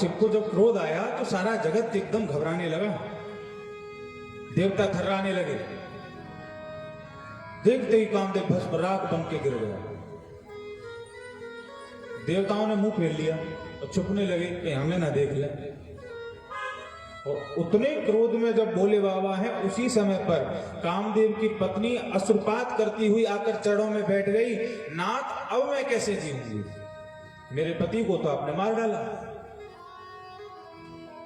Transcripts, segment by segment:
शिव को जब क्रोध आया तो सारा जगत एकदम घबराने लगा, देवता थर्राने लगे। देखते ही कामदेव भस्म राख बन के गिर गया। देवताओं ने मुंह फेर लिया और छुपने लगे कि हमें ना देख ले। और उतने क्रोध में जब भोले बाबा हैं, उसी समय पर कामदेव की पत्नी अश्रुपात करती हुई आकर चरणों में बैठ गई। नाथ, अब मैं कैसे जीऊंगी? मेरे पति को तो आपने मार डाला,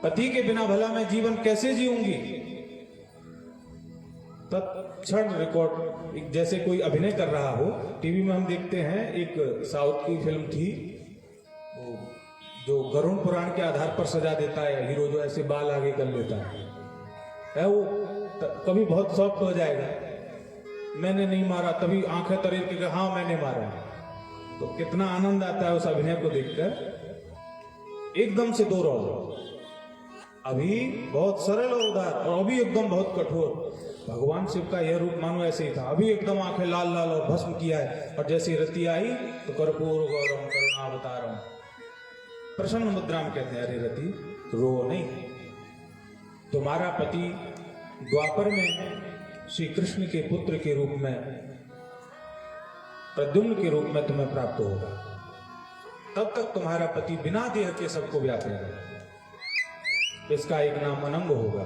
पति के बिना भला मैं जीवन कैसे जीऊंगी? तत्क्षण रिकॉर्ड, जैसे कोई अभिनय कर रहा हो। टीवी में हम देखते हैं, एक साउथ की फिल्म थी, वो जो गरुण पुराण के आधार पर सजा देता है हीरो, जो ऐसे बाल आगे कर लेता है वो कभी बहुत सॉफ्ट हो जाएगा, मैंने नहीं मारा, तभी आंखें तरीके के हाँ मैंने मारा। तो कितना आनंद आता है उस अभिनय को देखकर। एकदम से दो रोल, अभी बहुत सरल और उदार, और अभी एकदम बहुत कठोर। भगवान शिव का यह रूप मानो ऐसे ही था। अभी एकदम आंखें लाल लाल और भस्म किया है, और जैसे रति आई तो कर्पूर गौरम करुणावतारम, प्रसन्न मुद्रा में कहते हैं, अरे रति रो नहीं, तुम्हारा पति द्वापर में श्री कृष्ण के पुत्र के रूप में, प्रद्युम्न के रूप में तुम्हें प्राप्त होगा। तब तक तुम्हारा पति बिना देह के सबको व्यापेगा, इसका एक नाम अनंग होगा।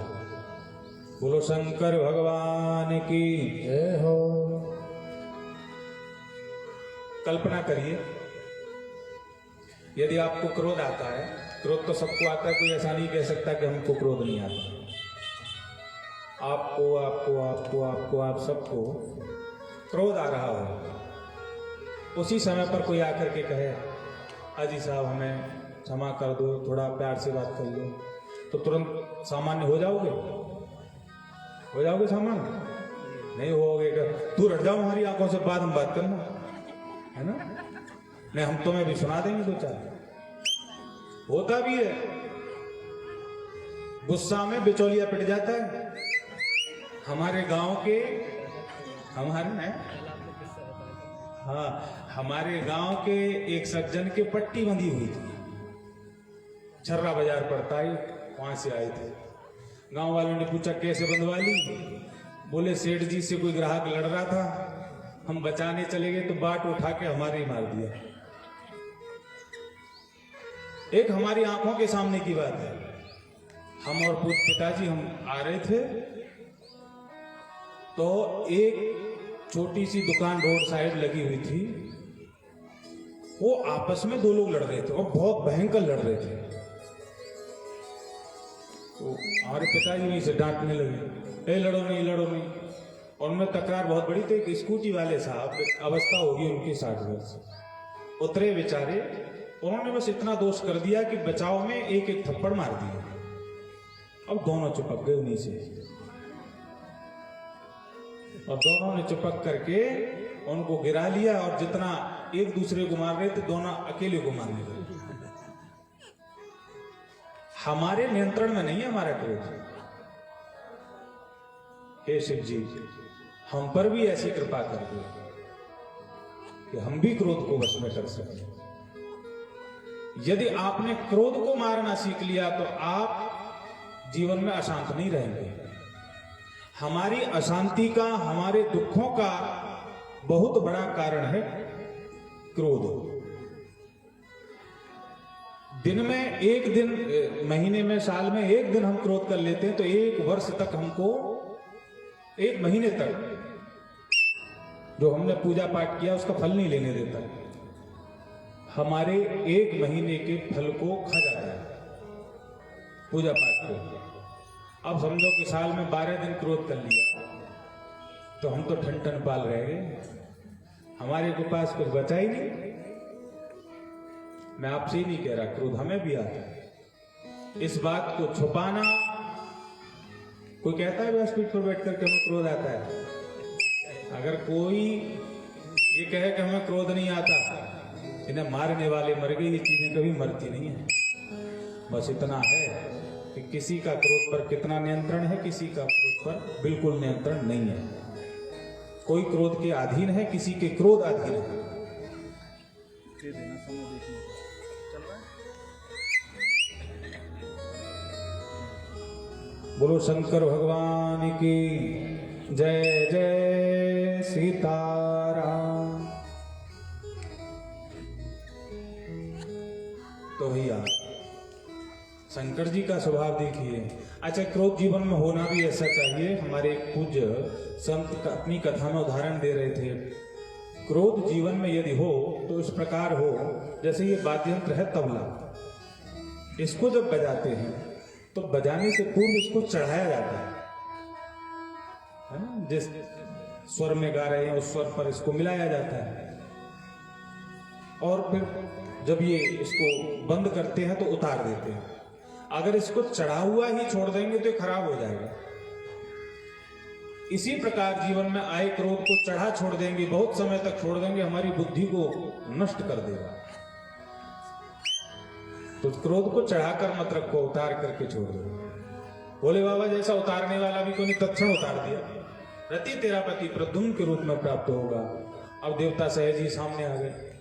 बोलो शंकर भगवान की जय हो। कल्पना करिए, यदि आपको क्रोध आता है, क्रोध तो सबको आता है, कोई ऐसा नहीं कह सकता कि हमको क्रोध नहीं आता। आपको आपको आपको आपको आप सबको क्रोध आ रहा हो। उसी समय पर कोई आकर के कहे, अजी साहब हमें क्षमा कर दो, थोड़ा प्यार से बात कर लो, तो तुरंत सामान्य हो जाओगे? हो जाओगे सामान्य? नहीं होगे। तू हट जाओ हमारी आंखों से, बाद हम बात करना, है ना? नहीं, हम तुम्हें भी सुना देंगे दो चार। होता भी है, गुस्सा में बिचौलिया पिट जाता है। हमारे गांव के, हमारे गांव के एक सज्जन के पट्टी बंधी हुई थी, छर्रा बाजार पड़ता है, वहां से आए थे। गांव वालों ने पूछा कैसे बंधवा ली? बोले सेठ जी से कोई ग्राहक लड़ रहा था, हम बचाने चले गए तो बाट उठा के हमारे ही मार दिया। एक हमारी आंखों के सामने की बात है। हम और पूज्य पिताजी हम आ रहे थे, तो एक छोटी सी दुकान रोड साइड लगी हुई थी, वो आपस में दो लोग लड़ रहे थे और बहुत भयंकर लड़ रहे थे। तो हमारे पिताजी वहीं से डांटने लगे, ए लड़ो नहीं लड़ो नहीं। और उनमें तकरार बहुत बड़ी थी। एक स्कूटी वाले साहब, अवस्था होगी उनकी 60 वर्ष, उतरे बेचारे, उन्होंने बस इतना दोष कर दिया कि बचाव में एक एक थप्पड़ मार दिया। अब दोनों चिपक गए उन्हीं से, और दोनों ने चिपक करके उनको गिरा लिया, और जितना एक दूसरे को मार रहे थे, दोनों अकेले को मारने लगे। हमारे नियंत्रण में नहीं है हमारा क्रोध। हे शिव जी, हम पर भी ऐसी कृपा कर दो कि हम भी क्रोध को वश में कर सकें। यदि आपने क्रोध को मारना सीख लिया तो आप जीवन में अशांत नहीं रहेंगे। हमारी अशांति का, हमारे दुखों का बहुत बड़ा कारण है क्रोध। दिन में एक दिन, महीने में, साल में एक दिन हम क्रोध कर लेते हैं, तो एक वर्ष तक हमको, एक महीने तक जो हमने पूजा पाठ किया उसका फल नहीं लेने देता। हमारे एक महीने के फल को खा जाता है पूजा पाठ को। अब समझो कि साल में 12 दिन क्रोध कर लिया तो हम तो ठन ठन पाल रह गए, हमारे को पास कुछ बचा ही नहीं। मैं आपसे ही नहीं कह रहा, क्रोध हमें भी आता है। इस बात को छुपाना, कोई कहता है व्यासपीठ पर बैठ करके हमें क्रोध आता है। अगर कोई ये कहे कि हमें क्रोध नहीं आता, इन्हें मारने वाले मर गए, ये चीजें कभी मरती नहीं है। बस इतना है कि किसी का क्रोध पर कितना नियंत्रण है, किसी का क्रोध पर बिल्कुल नियंत्रण नहीं है। कोई क्रोध के अधीन है, किसी के क्रोध अधीन है। बोलो शंकर भगवान की जय जय सीताराम। तो भैया शंकर जी का स्वभाव देखिए। अच्छा, क्रोध जीवन में होना भी ऐसा चाहिए। हमारे एक पूज्य संत अपनी कथा में उदाहरण दे रहे थे। क्रोध जीवन में यदि हो तो इस प्रकार हो जैसे ये वाद्य यंत्र है तबला, इसको जब बजाते हैं तो बजाने से पूर्व इसको चढ़ाया जाता है ना। जिस स्वर में गा रहे हैं उस स्वर पर इसको मिलाया जाता है, और फिर जब ये इसको बंद करते हैं तो उतार देते हैं। अगर इसको चढ़ा हुआ ही छोड़ देंगे तो खराब हो जाएगा। इसी प्रकार जीवन में आए क्रोध को चढ़ा छोड़ देंगे, बहुत समय तक छोड़ देंगे, हमारी बुद्धि को नष्ट कर देगा। तो क्रोध को चढ़ाकर मत रखो, उतार करके छोड़ दो। भोले बाबा जैसा उतारने वाला भी कोई तत्क्षण उतार दिया। रति तेरा पति प्रद्युम्न के रूप में प्राप्त होगा। अब देवता सहज ही सामने आ गए।